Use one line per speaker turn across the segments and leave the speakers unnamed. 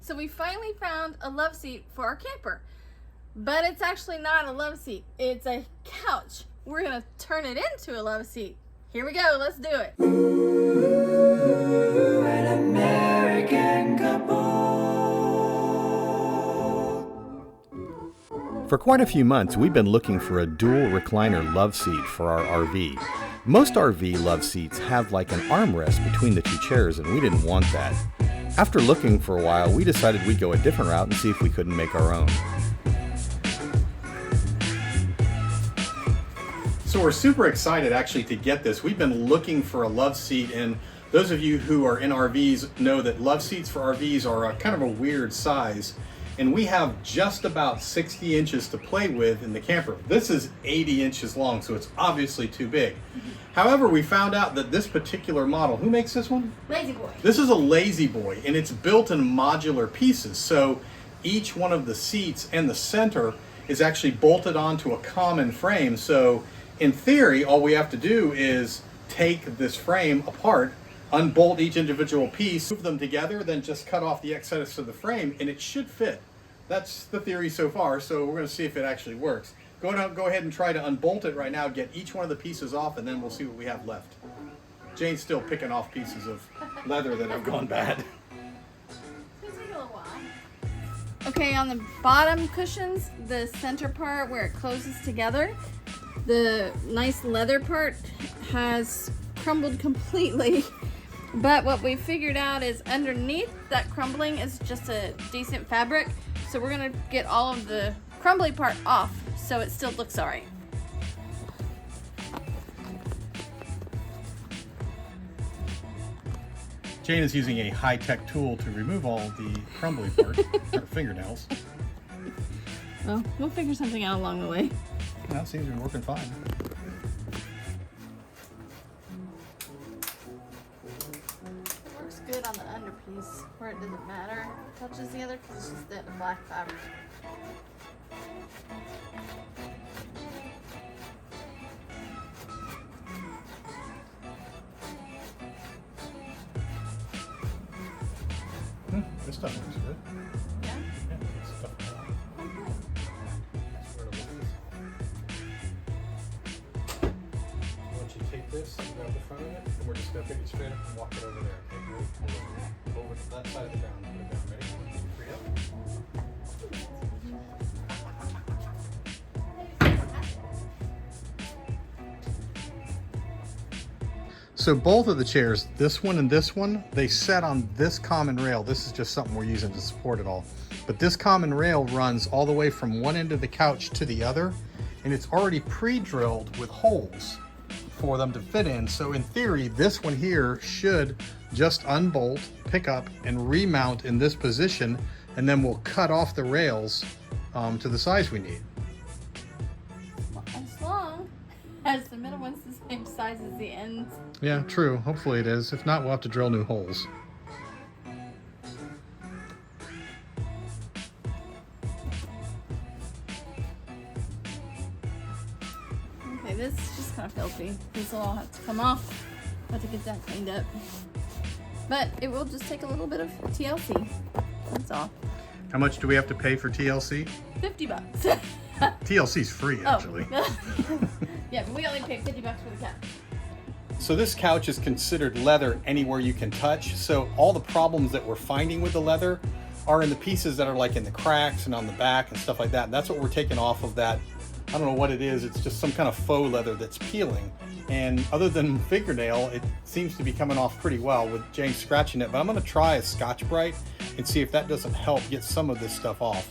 So we finally found a love seat for our camper. But it's actually not a love seat. It's a couch. We're gonna turn it into a love seat. Here we go, let's do it.
Ooh, an American couple.
For quite a few months, we've been looking for a dual recliner love seat for our RV. Most RV love seats have like an armrest between the two chairs, and we didn't want that. After looking for a while, we decided we'd go a different route and see if we couldn't make our own.
So we're super excited actually to get this. We've been looking for a love seat, and those of you who are in RVs know that love seats for RVs are kind of a weird size, and we have just about 60 inches to play with in the camper. This is 80 inches long, so it's obviously too big. However, we found out that this particular model, who makes this one?
Lazy Boy.
This is a Lazy Boy, and it's built in modular pieces. So each one of the seats and the center is actually bolted onto a common frame. So in theory, all we have to do is take this frame apart, unbolt each individual piece, move them together, then just cut off the excess of the frame, and it should fit. That's the theory so far, so we're going to see if it actually works. Go ahead and try to unbolt it right now, get each one of the pieces off, and then we'll see what we have left. Jane's still picking off pieces of leather that have gone bad.
It's gonna take a little while. Okay, on the bottom cushions, the center part where it closes together, the nice leather part has crumbled completely. But what we figured out is underneath that crumbling is just a decent fabric. So we're gonna get all of the crumbly part off so it still looks alright.
Jane is using a high-tech tool to remove all the crumbly part, her fingernails.
Well, we'll figure something out along the way.
That seems to be working fine.
It works good on the underpiece where it doesn't matter. It touches the other because it's just that black fabric.
This stuff looks good.
Yeah?
Yeah, this stuff looks good. That's where to look this. Once you take this, you grab the front of it, and we're just going to pick it straight up and walk it over there. Okay, go over to that side of the ground. Put it down. Ready? 3 up. So both of the chairs, this one and this one, they set on this common rail. This is just something we're using to support it all. But this common rail runs all the way from one end of the couch to the other, and it's already pre-drilled with holes for them to fit in. So in theory, this one here should just unbolt, pick up, and remount in this position, and then we'll cut off the rails to the size we need.
As long as the middle one's the same size as the ends.
Yeah, true. Hopefully it is. If not, we'll have to drill new holes.
Okay, this is just kind of filthy. This will all have to come off. Have to get that cleaned up. But it will just take a little bit of TLC. That's all.
How much do we have to pay for TLC?
$50.
TLC's free, actually.
Oh. Yeah, but we only paid $50 for the couch.
So this couch is considered leather anywhere you can touch. So all the problems that we're finding with the leather are in the pieces that are like in the cracks and on the back and stuff like that. And that's what we're taking off of that. I don't know what it is. It's just some kind of faux leather that's peeling. And other than fingernail, it seems to be coming off pretty well with Jane scratching it. But I'm going to try a Scotch-Brite and see if that doesn't help get some of this stuff off.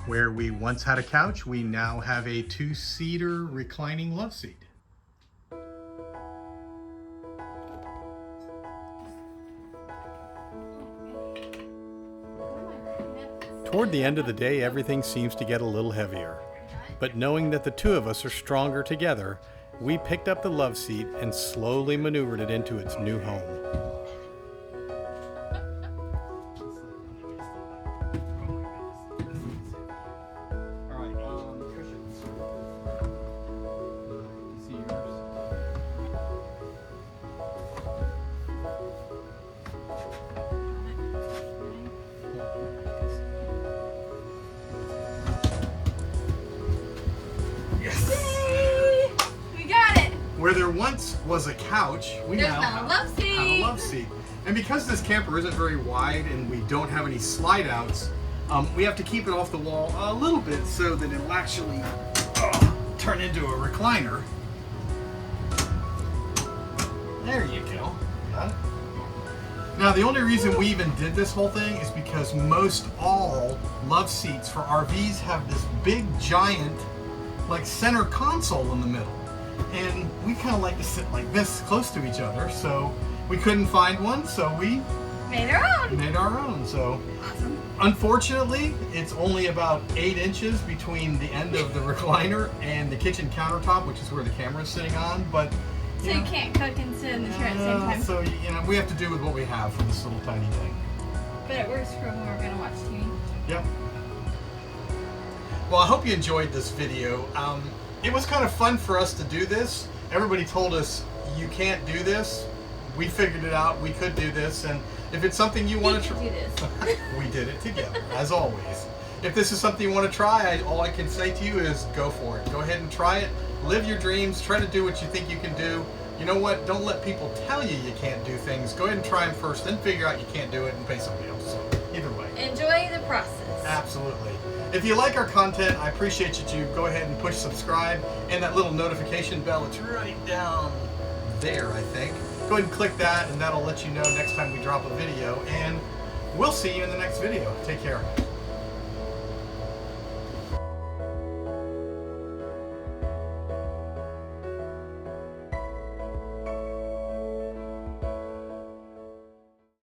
Where we once had a couch, we now have a 2-seater reclining love seat. Toward the end of the day, everything seems to get a little heavier. But knowing that the two of us are stronger together, we picked up the love seat and slowly maneuvered it into its new home.
Yay! We got it!
Where there once was a couch, we
There's
now
now a love seat.
have a love seat. And because this camper isn't very wide and we don't have any slide outs, we have to keep it off the wall a little bit so that it will actually turn into a recliner. There you go. Got it? Now the only reason we even did this whole thing is because most all love seats for RVs have this big giant like center console in the middle. And we kind of like to sit like this close to each other, so we couldn't find one, so we
Made our own.
So
Awesome.
unfortunately, it's only about 8 inches between the end of the recliner and the kitchen countertop, which is where the camera is sitting on. But
So you can't cook and sit in the chair at the same time.
so we have to do with what we have for this little tiny thing.
But it works for when we're gonna watch TV.
Yep. Well, I hope you enjoyed this video. It was kind of fun for us to do this. Everybody told us you can't do this. We figured it out. We could do this, and if it's something you want to try,
do this.
we did it together, as always. If this is something you want to try, all I can say to you is go for it. Go ahead and try it. Live your dreams. Try to do what you think you can do. You know what? Don't let people tell you you can't do things. Go ahead and try them first, then figure out you can't do it and pay somebody else. So either way.
Enjoy the process.
Absolutely. If you like our content, I appreciate you to go ahead and push subscribe and that little notification bell. It's right down there, I think. Go ahead and click that, and that'll let you know next time we drop a video. And we'll see you in the next video. Take care.